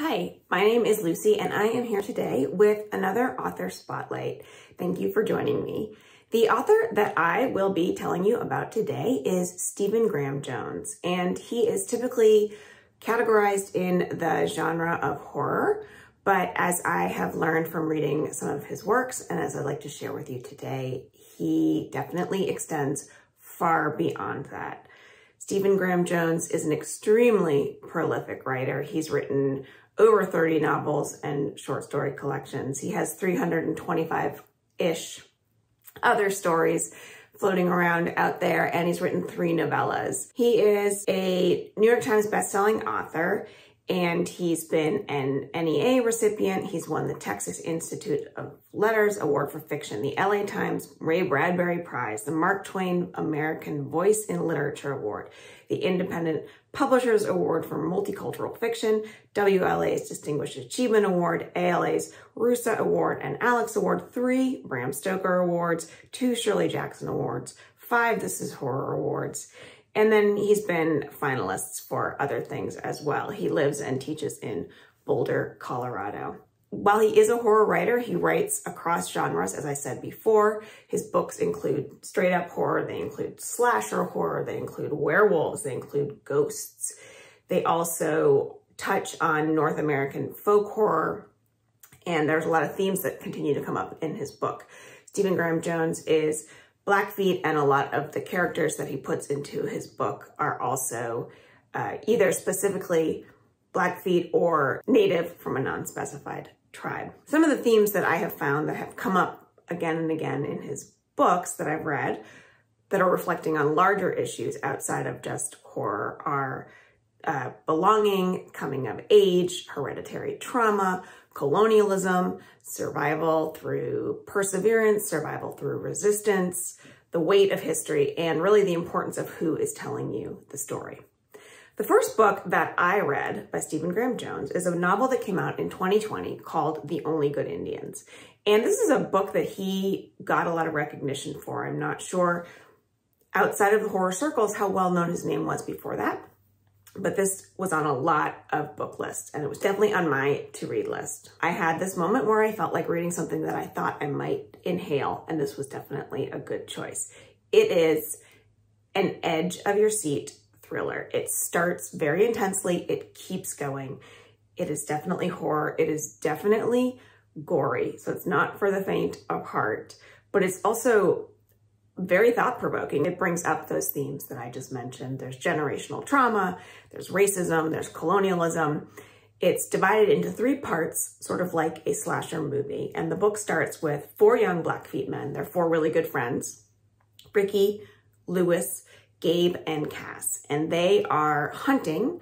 Hi, my name is Lucy and I am here today with another author spotlight. Thank you for joining me. The author that I will be telling you about today is Stephen Graham Jones, and he is typically categorized in the genre of horror, but as I have learned from reading some of his works and as I'd like to share with you today, he definitely extends far beyond that. Stephen Graham Jones is an extremely prolific writer. He's written over 30 novels and short story collections. He has 325-ish other stories floating around out there, and he's written 3 novellas. He is a New York Times bestselling author, and he's been an NEA recipient. He's won the Texas Institute of Letters Award for Fiction, the LA Times Ray Bradbury Prize, the Mark Twain American Voice in Literature Award, the Independent Publishers Award for Multicultural Fiction, WLA's Distinguished Achievement Award, ALA's RUSA Award and Alex Award, 3 Bram Stoker Awards, 2 Shirley Jackson Awards, 5 This Is Horror Awards. And then he's been finalists for other things as well. He lives and teaches in Boulder, Colorado. While he is a horror writer, he writes across genres, as I said before. His books include straight up horror, they include slasher horror, they include werewolves, they include ghosts. They also touch on North American folk horror, and there's a lot of themes that continue to come up in his book. Stephen Graham Jones is Blackfeet, and a lot of the characters that he puts into his book are also either specifically Blackfeet or native from a non-specified tribe. Some of the themes that I have found that have come up again and again in his books that I've read that are reflecting on larger issues outside of just horror are belonging, coming of age, hereditary trauma, colonialism, survival through perseverance, survival through resistance, the weight of history, and really the importance of who is telling you the story. The first book that I read by Stephen Graham Jones is a novel that came out in 2020 called The Only Good Indians. And this is a book that he got a lot of recognition for. I'm not sure outside of the horror circles how well known his name was before that, but this was on a lot of book lists, and it was definitely on my to-read list. I had this moment where I felt like reading something that I thought I might inhale, and this was definitely a good choice. It is an edge of your seat thriller. It starts very intensely, it keeps going. It is definitely horror, it is definitely gory, so it's not for the faint of heart, but it's also very thought-provoking. It brings up those themes that I just mentioned. There's generational trauma, there's racism, there's colonialism. It's divided into 3 parts, sort of like a slasher movie. And the book starts with 4 young Blackfeet men. They're 4 really good friends, Ricky, Lewis, Gabe, and Cass. And they are hunting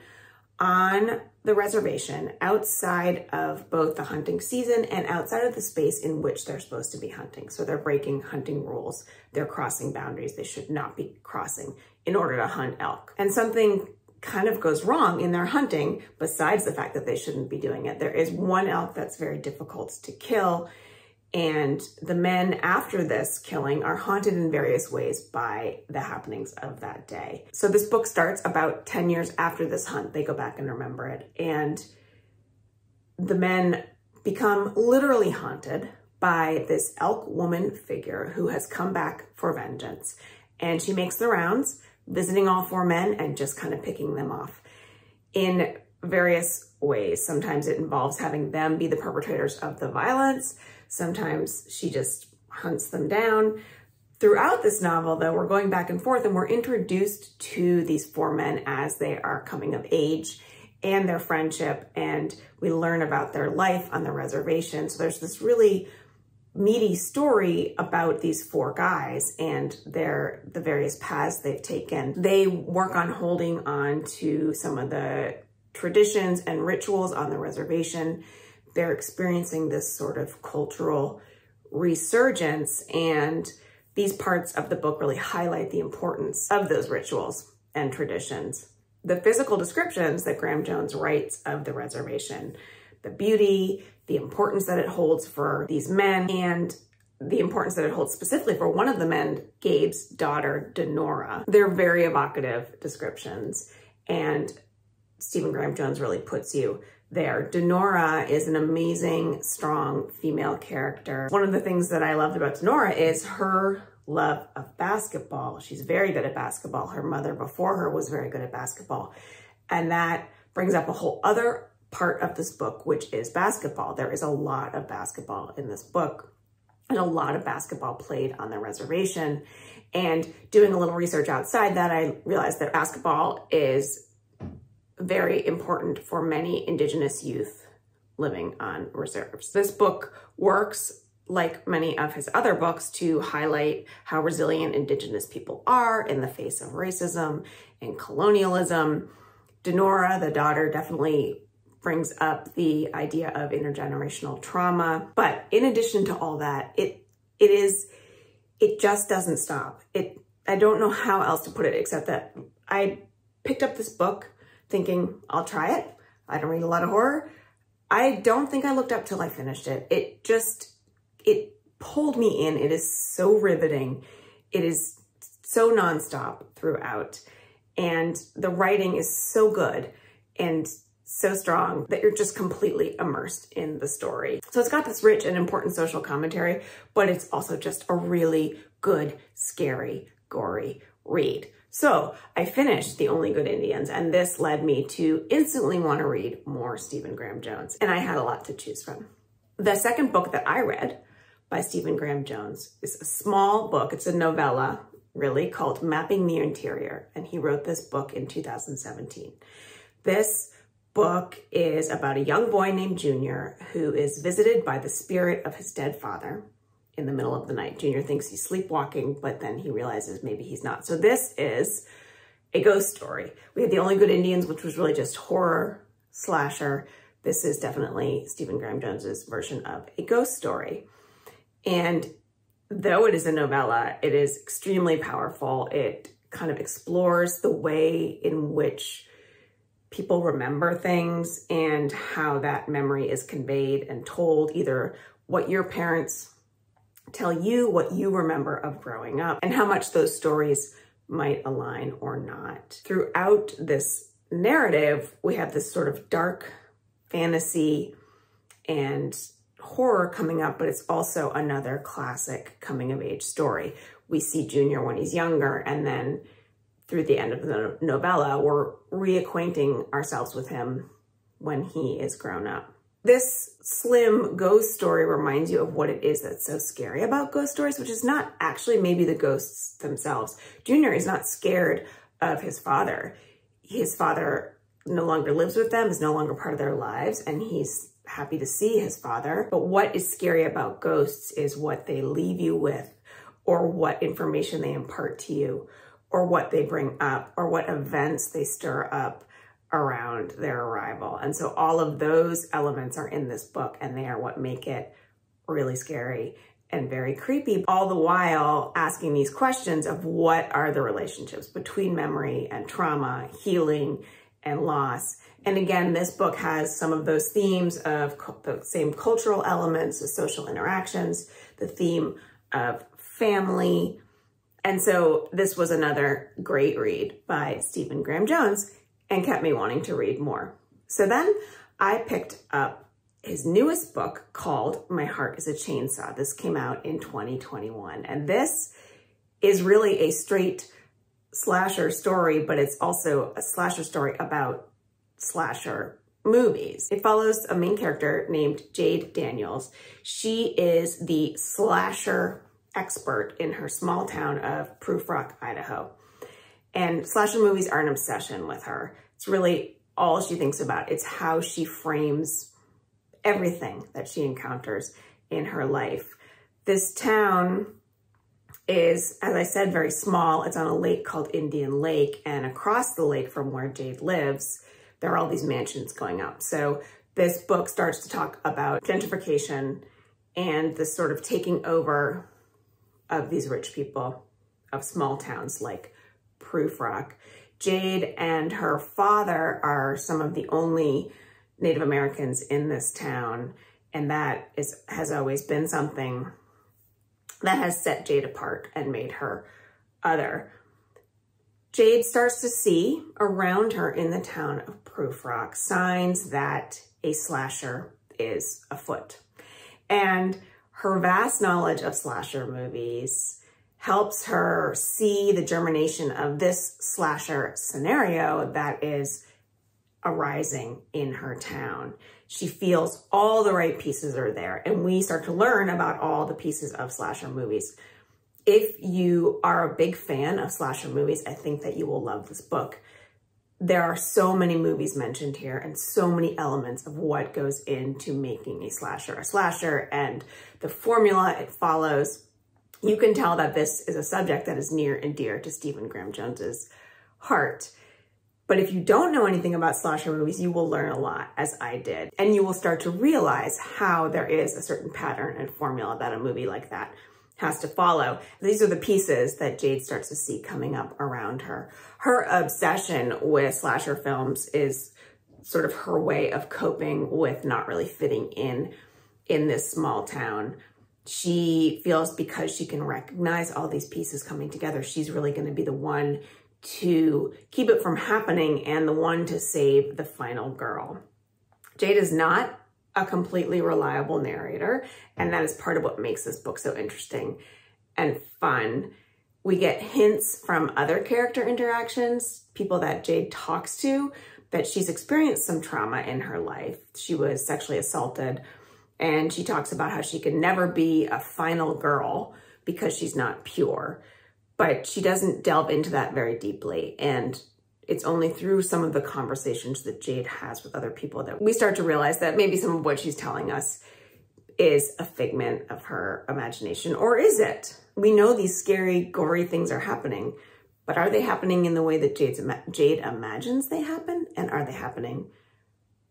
on the reservation outside of both the hunting season and outside of the space in which they're supposed to be hunting. So they're breaking hunting rules. They're crossing boundaries they should not be crossing in order to hunt elk. And something kind of goes wrong in their hunting besides the fact that they shouldn't be doing it. There is one elk that's very difficult to kill, and the men after this killing are haunted in various ways by the happenings of that day. So this book starts about 10 years after this hunt. They go back and remember it. And the men become literally haunted by this elk woman figure who has come back for vengeance. And she makes the rounds, visiting all 4 men and just kind of picking them off in various ways. Sometimes it involves having them be the perpetrators of the violence. Sometimes she just hunts them down. Throughout this novel, though, we're going back and forth and we're introduced to these 4 men as they are coming of age and their friendship, and we learn about their life on the reservation. So there's this really meaty story about these 4 guys and the various paths they've taken. They work on holding on to some of the traditions and rituals on the reservation. They're experiencing this sort of cultural resurgence, and these parts of the book really highlight the importance of those rituals and traditions. The physical descriptions that Graham Jones writes of the reservation, the beauty, the importance that it holds for these men, and the importance that it holds specifically for one of the men, Gabe's daughter, Denora. They're very evocative descriptions, and Stephen Graham Jones really puts you there. Denora is an amazing, strong female character. One of the things that I loved about Denora is her love of basketball. She's very good at basketball. Her mother before her was very good at basketball. And that brings up a whole other part of this book, which is basketball. There is a lot of basketball in this book and a lot of basketball played on the reservation. And doing a little research outside that, I realized that basketball is very important for many Indigenous youth living on reserves. This book works, like many of his other books, to highlight how resilient Indigenous people are in the face of racism and colonialism. Denora, the daughter, definitely brings up the idea of intergenerational trauma. But in addition to all that, it just doesn't stop. I don't know how else to put it except that I picked up this book thinking, I'll try it. I don't read a lot of horror. I don't think I looked up till I finished it. It pulled me in. It is so riveting. It is so nonstop throughout. And the writing is so good and so strong that you're just completely immersed in the story. So it's got this rich and important social commentary, but it's also just a really good, scary, gory read. So I finished The Only Good Indians, and this led me to instantly want to read more Stephen Graham Jones, and I had a lot to choose from. The second book that I read by Stephen Graham Jones is a small book. It's a novella, really, called Mapping the Interior, and he wrote this book in 2017. This book is about a young boy named Junior who is visited by the spirit of his dead father in the middle of the night. Junior thinks he's sleepwalking, but then he realizes maybe he's not. So this is a ghost story. We had The Only Good Indians, which was really just horror slasher. This is definitely Stephen Graham Jones's version of a ghost story. And though it is a novella, it is extremely powerful. It kind of explores the way in which people remember things and how that memory is conveyed and told, either what your parents tell you, what you remember of growing up, and how much those stories might align or not. Throughout this narrative, we have this sort of dark fantasy and horror coming up, but it's also another classic coming of age story. We see Junior when he's younger, and then through the end of the novella, we're reacquainting ourselves with him when he is grown up. This slim ghost story reminds you of what it is that's so scary about ghost stories, which is not actually maybe the ghosts themselves. Junior is not scared of his father. His father no longer lives with them, is no longer part of their lives, and he's happy to see his father. But what is scary about ghosts is what they leave you with, or what information they impart to you, or what they bring up, or what events they stir up around their arrival. And so all of those elements are in this book, and they are what make it really scary and very creepy, all the while asking these questions of what are the relationships between memory and trauma, healing and loss. And again, this book has some of those themes of the same cultural elements, the social interactions, the theme of family. And so this was another great read by Stephen Graham Jones and kept me wanting to read more. So then I picked up his newest book called My Heart is a Chainsaw. This came out in 2021. And this is really a straight slasher story, but it's also a slasher story about slasher movies. It follows a main character named Jade Daniels. She is the slasher expert in her small town of Proof Rock, Idaho. And slasher movies are an obsession with her. It's really all she thinks about. It's how she frames everything that she encounters in her life. This town is, as I said, very small. It's on a lake called Indian Lake, and across the lake from where Jade lives, there are all these mansions going up. So this book starts to talk about gentrification and the sort of taking over of these rich people of small towns like Proof Rock. Jade and her father are some of the only Native Americans in this town, and that has always been something that has set Jade apart and made her other. Jade starts to see around her in the town of Proof Rock signs that a slasher is afoot. And her vast knowledge of slasher movies helps her see the germination of this slasher scenario that is arising in her town. She feels all the right pieces are there, and we start to learn about all the pieces of slasher movies. If you are a big fan of slasher movies, I think that you will love this book. There are so many movies mentioned here and so many elements of what goes into making a slasher, and the formula it follows. You can tell that this is a subject that is near and dear to Stephen Graham Jones's heart. But if you don't know anything about slasher movies, you will learn a lot, as I did. And you will start to realize how there is a certain pattern and formula that a movie like that has to follow. These are the pieces that Jade starts to see coming up around her. Her obsession with slasher films is sort of her way of coping with not really fitting in this small town. She feels because she can recognize all these pieces coming together, she's really going to be the one to keep it from happening and the one to save the final girl. Jade is not a completely reliable narrator, and that is part of what makes this book so interesting and fun. We get hints from other character interactions, people that Jade talks to, that she's experienced some trauma in her life. She was sexually assaulted, and she talks about how she can never be a final girl because she's not pure. But she doesn't delve into that very deeply, and it's only through some of the conversations that Jade has with other people that we start to realize that maybe some of what she's telling us is a figment of her imagination, or is it? We know these scary, gory things are happening, but are they happening in the way that Jade imagines they happen? And are they happening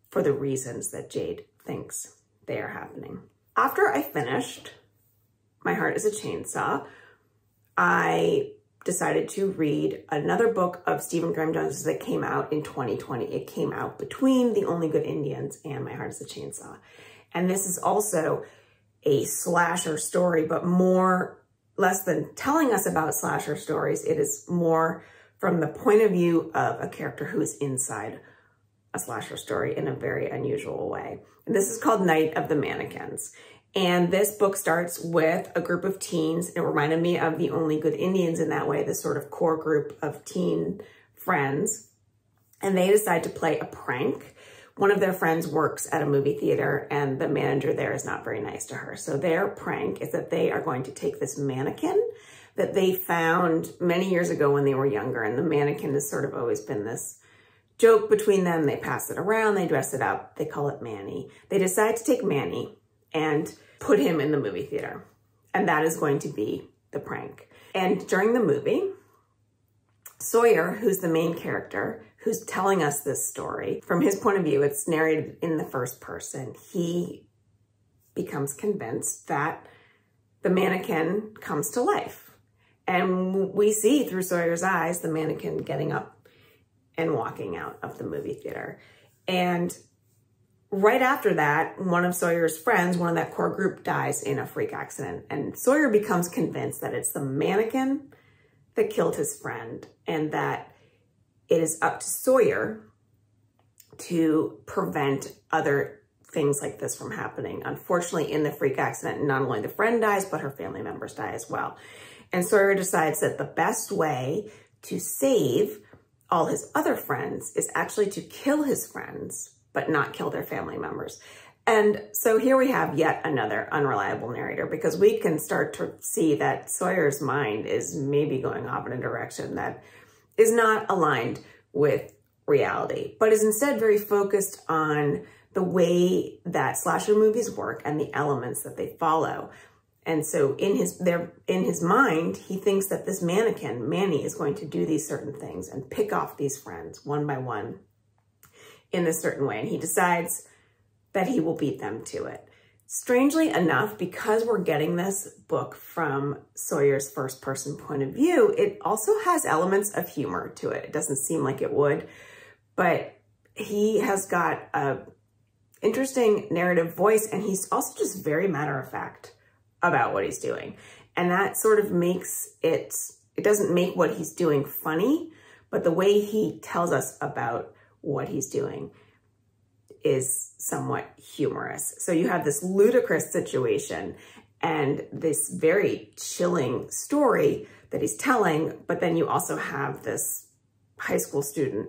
for the reasons that Jade thinks they are happening? After I finished My Heart is a Chainsaw, I decided to read another book of Stephen Graham Jones's that came out in 2020. It came out between The Only Good Indians and My Heart is a Chainsaw. And this is also a slasher story, but less than telling us about slasher stories. It is more from the point of view of a character who is inside a slasher story in a very unusual way. And this is called Night of the Mannequins. And this book starts with a group of teens. It reminded me of The Only Good Indians in that way, this sort of core group of teen friends. And they decide to play a prank. One of their friends works at a movie theater, and the manager there is not very nice to her. So their prank is that they are going to take this mannequin that they found many years ago when they were younger. And the mannequin has sort of always been this joke between them. They pass it around, they dress it up, they call it Manny. They decide to take Manny and put him in the movie theater. And that is going to be the prank. And during the movie, Sawyer, who's the main character, who's telling us this story, from his point of view, it's narrated in the first person. He becomes convinced that the mannequin comes to life. And we see through Sawyer's eyes, the mannequin getting up and walking out of the movie theater. And right after that, one of Sawyer's friends, one of that core group, dies in a freak accident. And Sawyer becomes convinced that it's the mannequin that killed his friend, and that it is up to Sawyer to prevent other things like this from happening. Unfortunately, in the freak accident, not only the friend dies, but her family members die as well. And Sawyer decides that the best way to save all his other friends is actually to kill his friends, but not kill their family members. And so here we have yet another unreliable narrator, because we can start to see that Sawyer's mind is maybe going off in a direction that is not aligned with reality, but is instead very focused on the way that slasher movies work and the elements that they follow. And so in his mind, he thinks that this mannequin, Manny, is going to do these certain things and pick off these friends one by one in a certain way. And he decides that he will beat them to it. Strangely enough, because we're getting this book from Sawyer's first person point of view, it also has elements of humor to it. It doesn't seem like it would, but he has got a interesting narrative voice, and he's also just very matter of fact about what he's doing. And that sort of makes it doesn't make what he's doing funny, but the way he tells us about what he's doing is somewhat humorous. So you have this ludicrous situation and this very chilling story that he's telling, but then you also have this high school student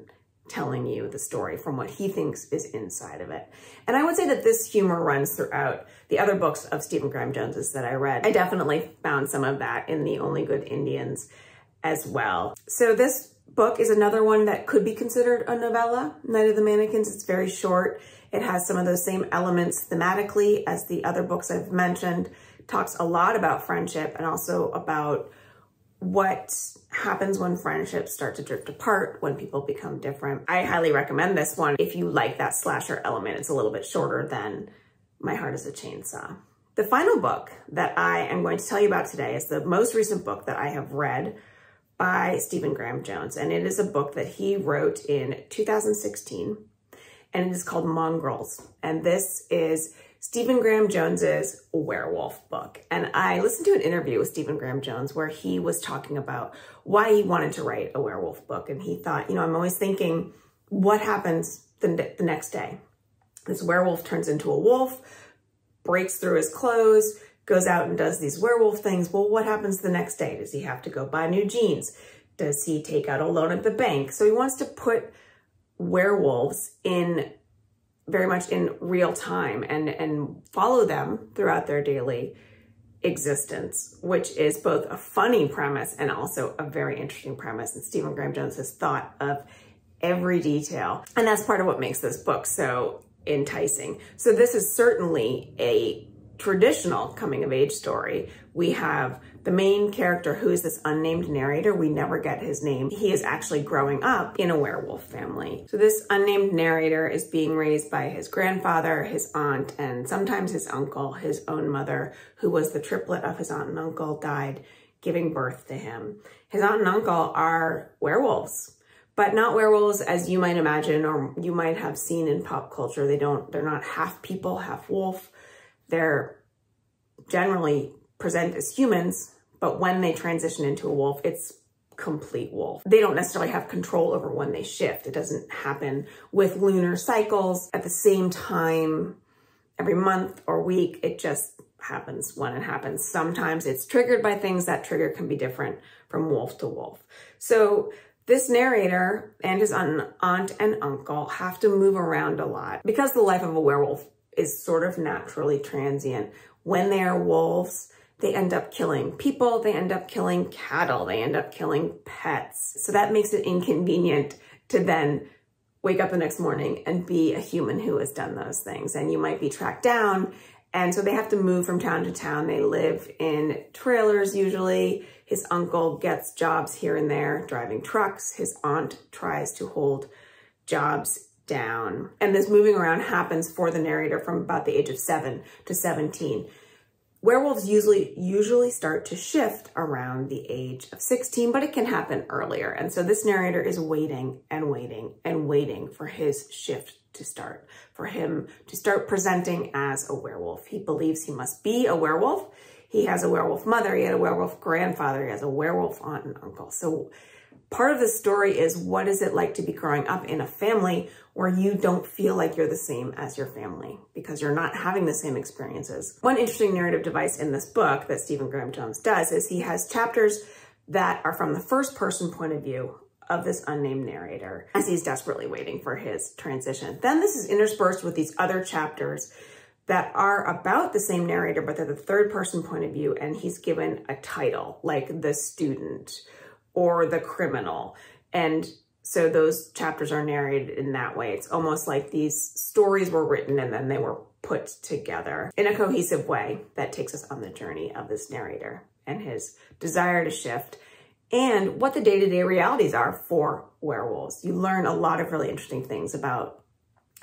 telling you the story from what he thinks is inside of it. And I would say that this humor runs throughout the other books of Stephen Graham Jones's that I read. I definitely found some of that in The Only Good Indians as well. So this book is another one that could be considered a novella, Night of the Mannequins. It's very short. It has some of those same elements thematically as the other books I've mentioned. It talks a lot about friendship and also about what happens when friendships start to drift apart, when people become different. I highly recommend this one if you like that slasher element. It's a little bit shorter than My Heart is a Chainsaw. The final book that I am going to tell you about today is the most recent book that I have read by Stephen Graham Jones, and it is a book that he wrote in 2016, and it is called Mongrels, and this is Stephen Graham Jones's werewolf book. And I listened to an interview with Stephen Graham Jones where he was talking about why he wanted to write a werewolf book, and he thought, you know, I'm always thinking, what happens the next day? This werewolf turns into a wolf, breaks through his clothes, goes out and does these werewolf things. Well, what happens the next day? Does he have to go buy new jeans? Does he take out a loan at the bank? So he wants to put werewolves in very much in real time and follow them throughout their daily existence, which is both a funny premise and also a very interesting premise. And Stephen Graham Jones has thought of every detail. And that's part of what makes this book so enticing. So this is certainly a traditional coming-of-age story. We have the main character, who is this unnamed narrator. We never get his name. He is actually growing up in a werewolf family. So this unnamed narrator is being raised by his grandfather, his aunt, and sometimes his uncle. His own mother, who was the triplet of his aunt and uncle, died giving birth to him. His aunt and uncle are werewolves, but not werewolves as you might imagine or you might have seen in pop culture. They're not half people, half wolf. They're generally present as humans, but when they transition into a wolf, it's complete wolf. They don't necessarily have control over when they shift. It doesn't happen with lunar cycles at the same time every month or week. It just happens when it happens. Sometimes it's triggered by things. That trigger can be different from wolf to wolf. So this narrator and his aunt and uncle have to move around a lot because the life of a werewolf is sort of naturally transient. When they are wolves, they end up killing people, they end up killing cattle, they end up killing pets. So that makes it inconvenient to then wake up the next morning and be a human who has done those things. And you might be tracked down. And so they have to move from town to town. They live in trailers usually. His uncle gets jobs here and there, driving trucks. His aunt tries to hold jobs down. And this moving around happens for the narrator from about the age of 7 to 17. Werewolves usually start to shift around the age of 16, but it can happen earlier. And so this narrator is waiting and waiting and waiting for his shift to start, for him to start presenting as a werewolf. He believes he must be a werewolf. He has a werewolf mother, he had a werewolf grandfather, he has a werewolf aunt and uncle. So part of the story is, what is it like to be growing up in a family where you don't feel like you're the same as your family because you're not having the same experiences? One interesting narrative device in this book that Stephen Graham Jones does is he has chapters that are from the first person point of view of this unnamed narrator as he's desperately waiting for his transition. Then this is interspersed with these other chapters that are about the same narrator, but they're the third person point of view, and he's given a title like the student or the criminal. And so those chapters are narrated in that way. It's almost like these stories were written and then they were put together in a cohesive way that takes us on the journey of this narrator and his desire to shift and what the day-to-day realities are for werewolves. You learn a lot of really interesting things about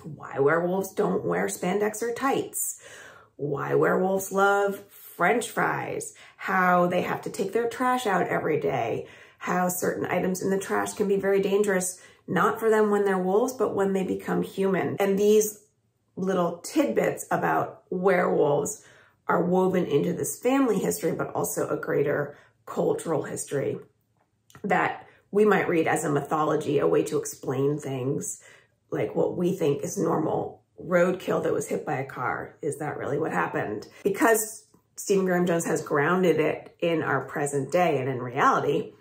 why werewolves don't wear spandex or tights, why werewolves love French fries, how they have to take their trash out every day, how certain items in the trash can be very dangerous, not for them when they're wolves, but when they become human. And these little tidbits about werewolves are woven into this family history, but also a greater cultural history that we might read as a mythology, a way to explain things like what we think is normal roadkill that was hit by a car. Is that really what happened? Because Stephen Graham Jones has grounded it in our present day and in reality,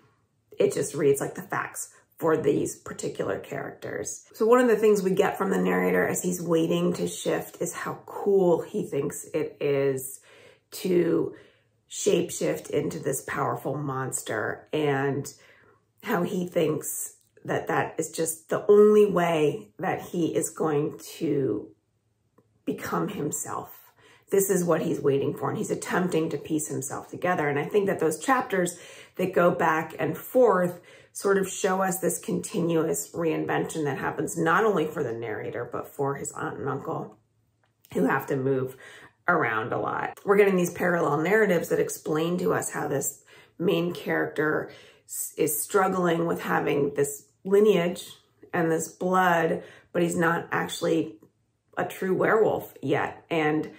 it just reads like the facts for these particular characters. So one of the things we get from the narrator as he's waiting to shift is how cool he thinks it is to shapeshift into this powerful monster, and how he thinks that that is just the only way that he is going to become himself. This is what he's waiting for, and he's attempting to piece himself together. And I think that those chapters that go back and forth sort of show us this continuous reinvention that happens not only for the narrator, but for his aunt and uncle, who have to move around a lot. We're getting these parallel narratives that explain to us how this main character is struggling with having this lineage and this blood, but he's not actually a true werewolf yet. And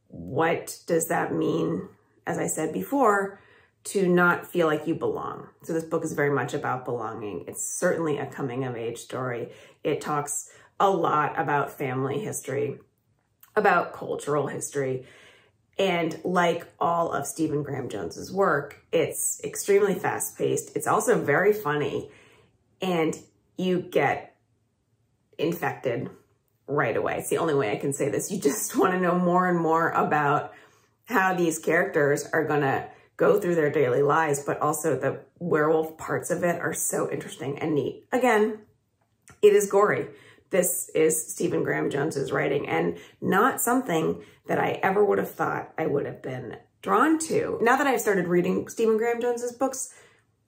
what does that mean, as I said before, to not feel like you belong? So this book is very much about belonging. It's certainly a coming of age story. It talks a lot about family history, about cultural history. And like all of Stephen Graham Jones's work, it's extremely fast-paced. It's also very funny, and you get infected right away. It's the only way I can say this. You just want to know more and more about how these characters are going to go through their daily lives, but also the werewolf parts of it are so interesting and neat. Again, it is gory. This is Stephen Graham Jones's writing, and not something that I ever would have thought I would have been drawn to. Now that I've started reading Stephen Graham Jones's books,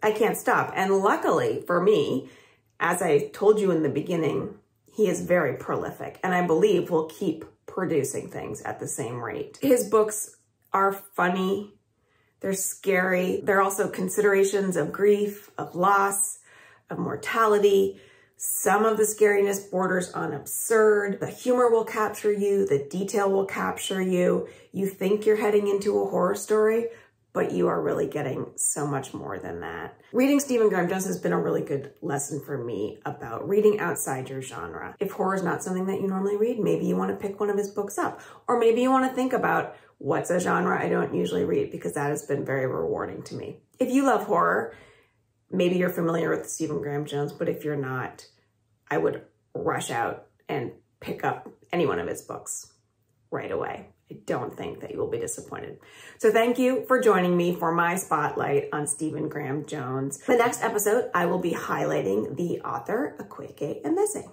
I can't stop. And luckily for me, as I told you in the beginning, he is very prolific, and I believe will keep producing things at the same rate. His books are funny, they're scary, they're also considerations of grief, of loss, of mortality. Some of the scariness borders on absurd. The humor will capture you, the detail will capture you. You think you're heading into a horror story, but you are really getting so much more than that. Reading Stephen Graham Jones has been a really good lesson for me about reading outside your genre. If horror is not something that you normally read, maybe you want to pick one of his books up, or maybe you want to think about what's a genre I don't usually read, because that has been very rewarding to me. If you love horror, maybe you're familiar with Stephen Graham Jones, but if you're not, I would rush out and pick up any one of his books right away. I don't think that you will be disappointed. So thank you for joining me for my spotlight on Stephen Graham Jones. The next episode, I will be highlighting the author Akwaeke Emezi.